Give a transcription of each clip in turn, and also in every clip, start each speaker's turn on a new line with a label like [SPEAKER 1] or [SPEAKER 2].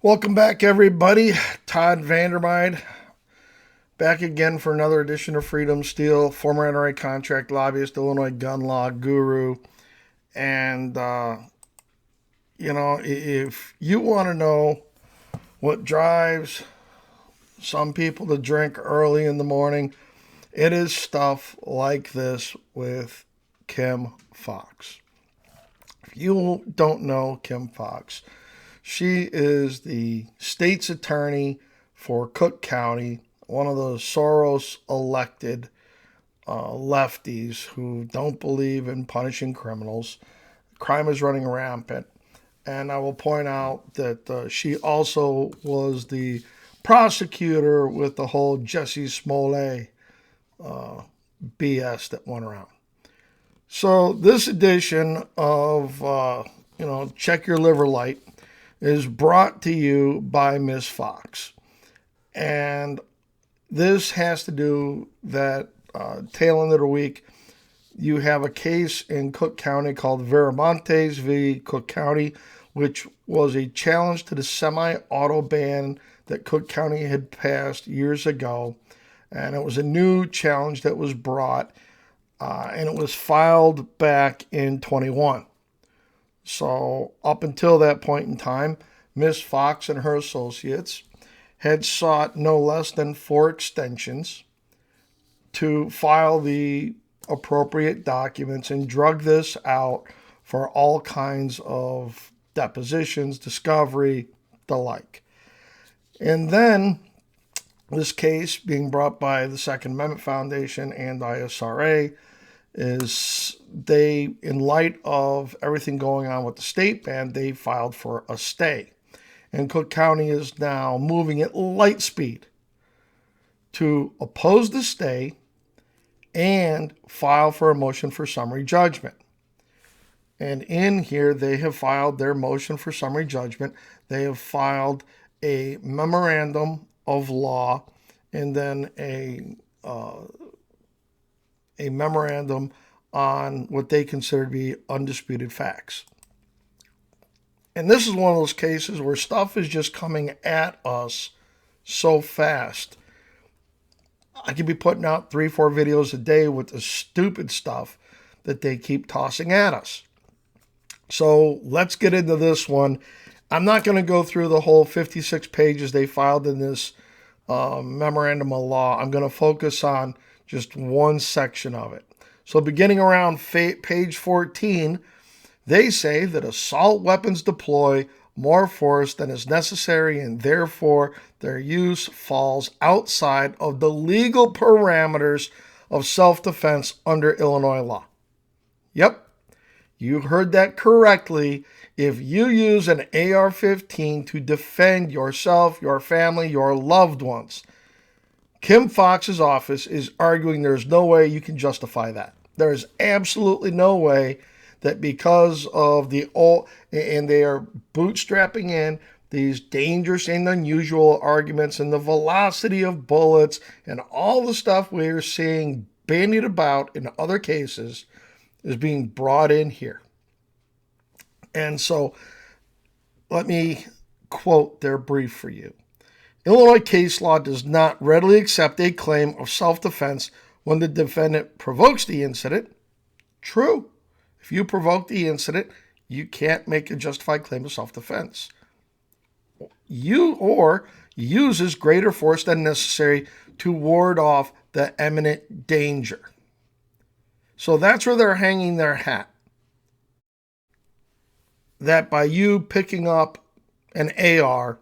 [SPEAKER 1] Welcome back, everybody. Todd Vandermeide back again for another edition of Freedom Steel, former NRA contract lobbyist, Illinois gun law guru. And, if you want to know what drives some people to drink early in the morning, it is stuff like this with Kim Foxx. If you don't know Kim Foxx, she is the state's attorney for Cook County, one of those Soros elected lefties who don't believe in punishing criminals. Crime is running rampant. And I will point out that she also was the prosecutor with the whole Jesse Smollett BS that went around. So this edition of, Check Your Liver Light is brought to you by Miss Fox. And this has to do that tail end of the week. You have a case in Cook County called Viramontes v. Cook County, which was a challenge to the semi-auto ban that Cook County had passed years ago. And it was a new challenge that was brought, and it was filed back in 21. So up until that point in time, Ms. Fox and her associates had sought no less than 4 extensions to file the appropriate documents and drug this out for all kinds of depositions, discovery, the like. And then this case being brought by the Second Amendment Foundation and ISRA is they, in light of everything going on with the state ban, they filed for a stay. And Cook County is now moving at light speed to oppose the stay and file for a motion for summary judgment. And in here, they have filed their motion for summary judgment. They have filed a memorandum of law and then a memorandum on what they consider to be undisputed facts. And this is one of those cases where stuff is just coming at us so fast. I could be putting out 3-4 videos a day with the stupid stuff that they keep tossing at us. So let's get into this one. I'm not going to go through the whole 56 pages they filed in this memorandum of law. I'm going to focus on just one section of it. So beginning around page 14, they say that assault weapons deploy more force than is necessary and therefore their use falls outside of the legal parameters of self-defense under Illinois law. Yep, you heard that correctly. If you use an AR-15 to defend yourself, your family, your loved ones, Kim Foxx's office is arguing there's no way you can justify that. There is absolutely no way that because of the old, and they are bootstrapping in these dangerous and unusual arguments and the velocity of bullets and all the stuff we're seeing bandied about in other cases is being brought in here. And so let me quote their brief for you. Illinois case law does not readily accept a claim of self-defense when the defendant provokes the incident. True. If you provoke the incident, you can't make a justified claim of self-defense. You or uses greater force than necessary to ward off the imminent danger. So that's where they're hanging their hat. That by you picking up an AR,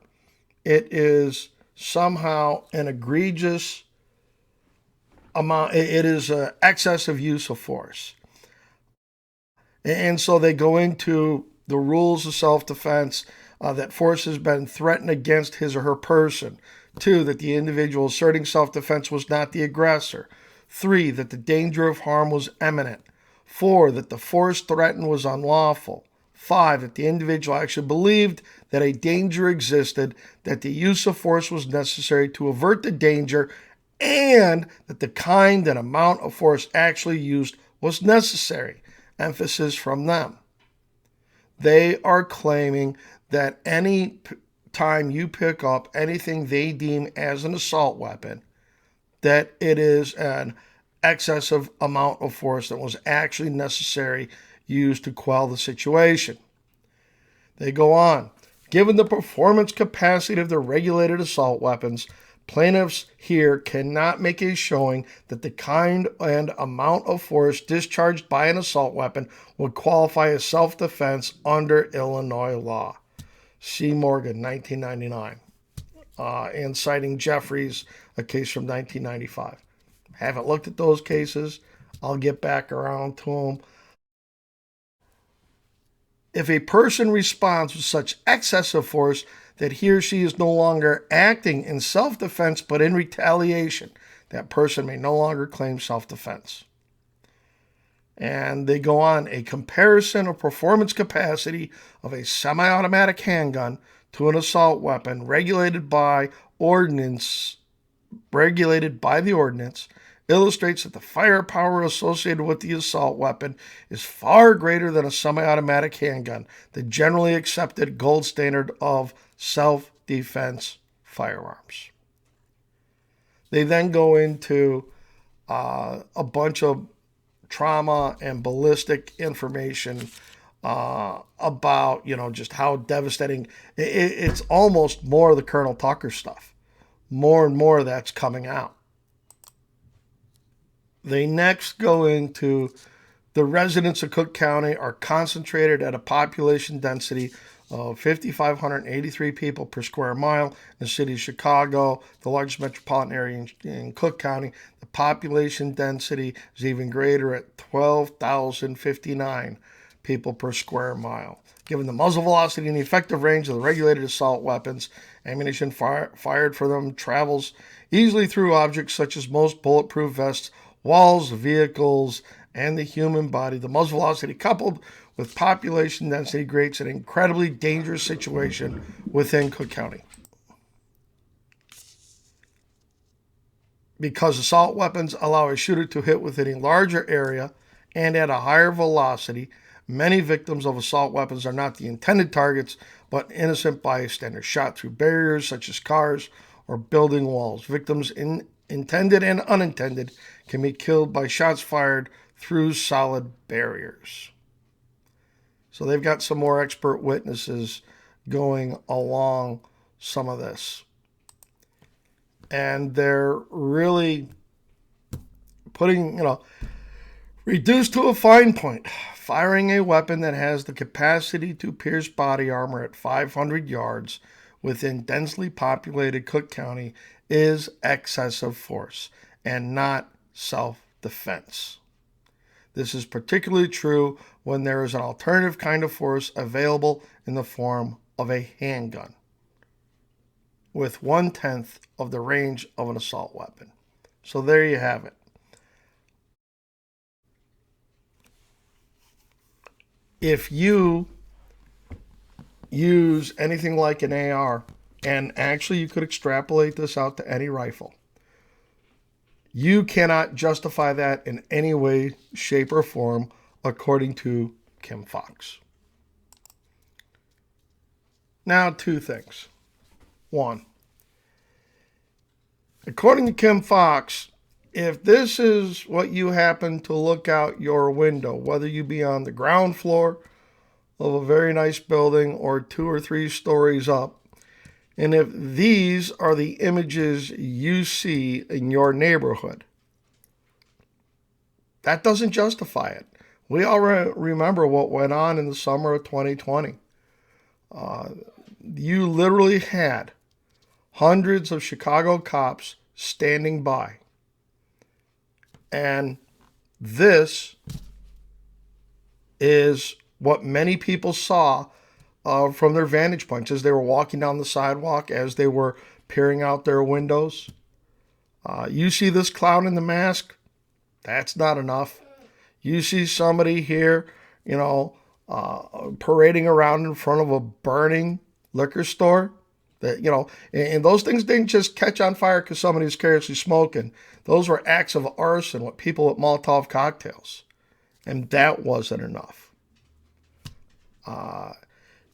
[SPEAKER 1] it is somehow an egregious amount. It is an excessive use of force. And so they go into the rules of self-defense, that force has been threatened against his or her person. 2, that the individual asserting self-defense was not the aggressor. 3, that the danger of harm was imminent. 4, that the force threatened was unlawful. 5, that the individual actually believed that a danger existed, that the use of force was necessary to avert the danger, and that the kind and amount of force actually used was necessary. Emphasis from them. They are claiming that any time you pick up anything they deem as an assault weapon, that it is an excessive amount of force that was actually necessary used to quell the situation. They go on. Given the performance capacity of the regulated assault weapons, plaintiffs here cannot make a showing that the kind and amount of force discharged by an assault weapon would qualify as self-defense under Illinois law. C. Morgan, 1999. And citing Jeffries, a case from 1995. Haven't looked at those cases. I'll get back around to them. If a person responds with such excessive force that he or she is no longer acting in self-defense but in retaliation, that person may no longer claim self-defense. And they go on, a comparison of performance capacity of a semi-automatic handgun to an assault weapon regulated by the ordinance illustrates that the firepower associated with the assault weapon is far greater than a semi-automatic handgun, the generally accepted gold standard of self-defense firearms. They then go into a bunch of trauma and ballistic information about, just how devastating. It's almost more of the Colonel Tucker stuff. More and more of that's coming out. They next go into the residents of Cook County are concentrated at a population density of 5,583 people per square mile in the city of Chicago, the largest metropolitan area in Cook County. The population density is even greater at 12,059 people per square mile. Given the muzzle velocity and the effective range of the regulated assault weapons, ammunition fired for them travels easily through objects such as most bulletproof vests, walls, vehicles, and the human body. The muzzle velocity coupled with population density creates an incredibly dangerous situation within Cook County. Because assault weapons allow a shooter to hit within a larger area and at a higher velocity, many victims of assault weapons are not the intended targets, but innocent bystanders shot through barriers such as cars or building walls. Victims intended and unintended can be killed by shots fired through solid barriers. So they've got some more expert witnesses going along some of this. And they're really putting, reduced to a fine point. Firing a weapon that has the capacity to pierce body armor at 500 yards within densely populated Cook County is excessive force and not self-defense. This is particularly true when there is an alternative kind of force available in the form of a handgun, with 1/10 of the range of an assault weapon. So there you have it. If you use anything like an AR, and actually you could extrapolate this out to any rifle, you cannot justify that in any way, shape, or form, according to Kim Foxx. Now, two things. One, according to Kim Foxx, if this is what you happen to look out your window, whether you be on the ground floor of a very nice building or 2 or 3 stories up, and if these are the images you see in your neighborhood, that doesn't justify it. We all remember what went on in the summer of 2020. You literally had hundreds of Chicago cops standing by. And this is what many people saw from their vantage points as they were walking down the sidewalk, as they were peering out their windows. You see this clown in the mask? That's not enough. You see somebody here, parading around in front of a burning liquor store. That, and those things didn't just catch on fire because somebody was carelessly smoking. Those were acts of arson with people with Molotov cocktails. And that wasn't enough.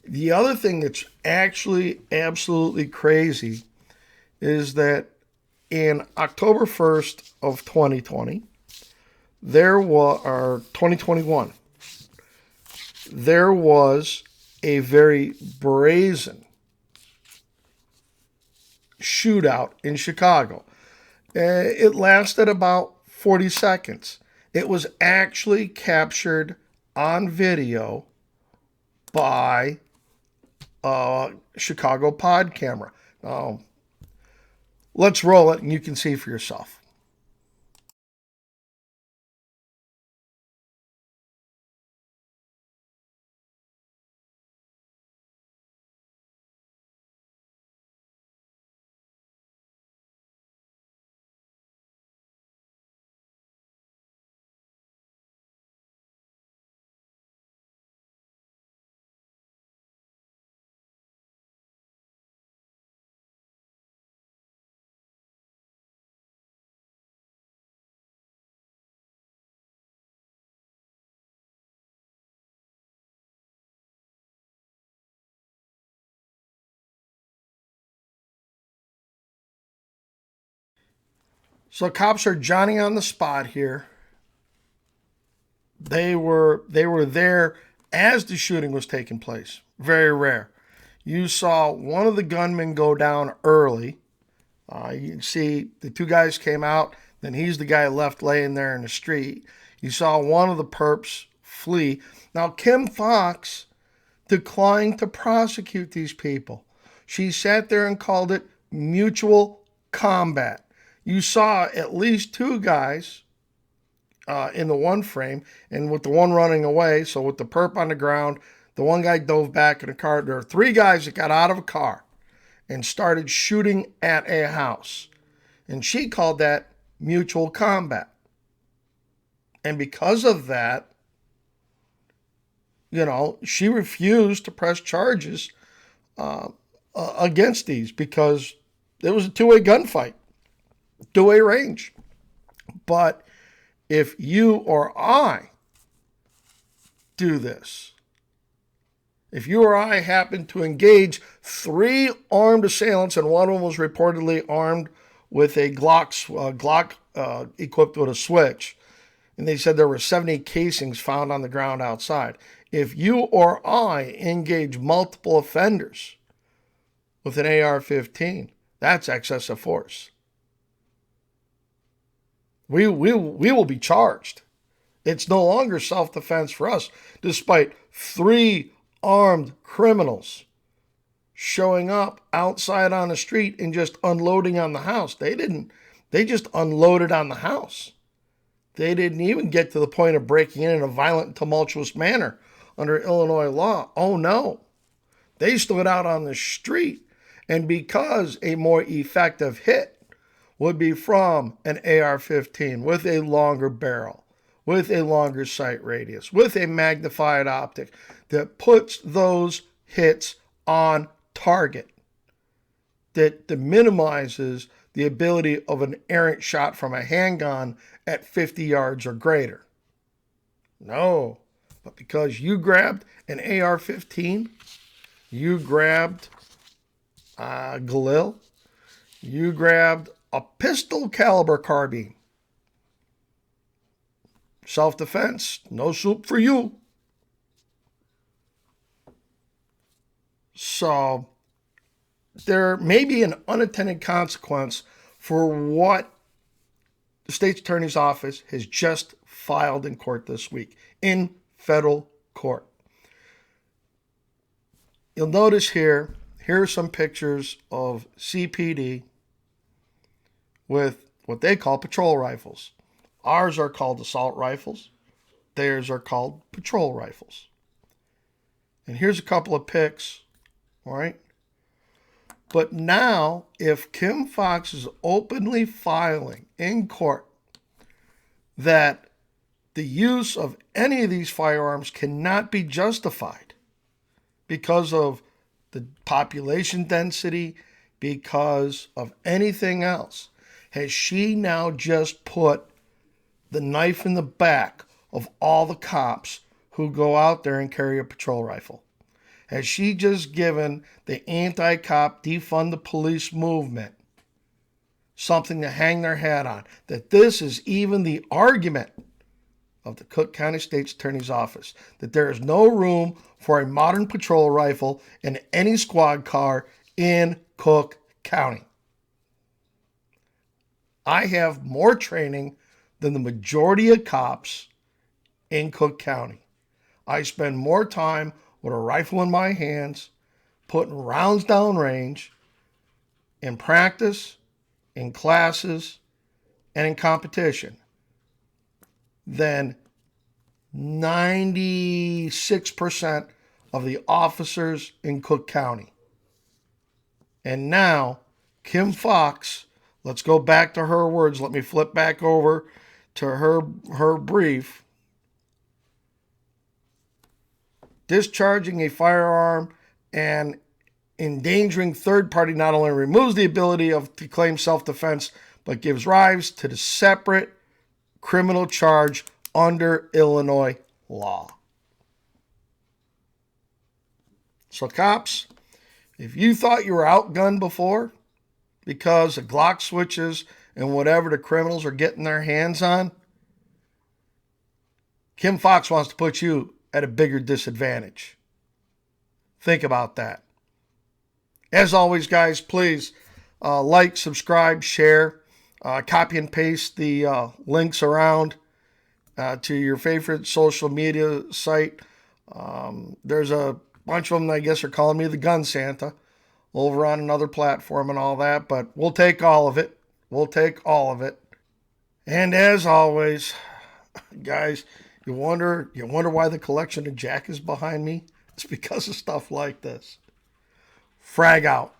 [SPEAKER 1] The other thing that's actually absolutely crazy is that in October 1st of 2020, there was, or 2021, there was a very brazen shootout in Chicago. It lasted about 40 seconds. It was actually captured on video by a Chicago pod camera. Now, let's roll it and you can see for yourself. So cops are Johnny on the spot here. They were there as the shooting was taking place. Very rare. You saw one of the gunmen go down early. You can see the two guys came out. Then he's the guy left laying there in the street. You saw one of the perps flee. Now Kim Foxx declined to prosecute these people. She sat there and called it mutual combat. You saw at least two guys in the one frame, and with the one running away, so with the perp on the ground, the one guy dove back in a car. There are three guys that got out of a car and started shooting at a house. And she called that mutual combat. And because of that, she refused to press charges against these because it was a two-way gunfight, two-way range. But if you or I do this, if you or I happen to engage three armed assailants, and one of them was reportedly armed with a Glock equipped with a switch, and they said there were 70 casings found on the ground outside. If you or I engage multiple offenders with an AR-15, that's excessive force. We will be charged. It's no longer self-defense for us, despite three armed criminals showing up outside on the street and just unloading on the house. They just unloaded on the house. They didn't even get to the point of breaking in a violent and tumultuous manner under Illinois law. Oh no. They stood out on the street, and because a more effective hit would be from an AR-15 with a longer barrel, with a longer sight radius, with a magnified optic that puts those hits on target, that minimizes the ability of an errant shot from a handgun at 50 yards or greater. No, but because you grabbed an AR-15, you grabbed Galil, you grabbed a pistol caliber carbine. Self-defense, no soup for you. So there may be an unintended consequence for what the state's attorney's office has just filed in court this week, in federal court. You'll notice here are some pictures of CPD with what they call patrol rifles. Ours are called assault rifles. Theirs are called patrol rifles. And here's a couple of pics, all right? But now, if Kim Foxx is openly filing in court that the use of any of these firearms cannot be justified because of the population density, because of anything else, has she now just put the knife in the back of all the cops who go out there and carry a patrol rifle? has she just given the anti-cop, defund the police movement something to hang their hat on. That this is even the argument of the Cook County State's Attorney's Office, that there is no room for a modern patrol rifle in any squad car in Cook County. I have more training than the majority of cops in Cook County. I spend more time with a rifle in my hands, putting rounds down range, in practice, in classes, and in competition than 96% of the officers in Cook County. And now, Kim Foxx, let's go back to her words. Let me flip back over to her brief. Discharging a firearm and endangering third party not only removes the ability to claim self-defense, but gives rise to the separate criminal charge under Illinois law. So cops, if you thought you were outgunned before because of Glock switches and whatever the criminals are getting their hands on, Kim Foxx wants to put you at a bigger disadvantage. Think about that. As always, guys, please like, subscribe, share, copy and paste the links around to your favorite social media site. There's a bunch of them, I guess, are calling me the Gun Santa over on another platform and all that, but we'll take all of it. We'll take all of it. And as always, guys, you wonder why the collection of Jack is behind me? It's because of stuff like this. Frag out.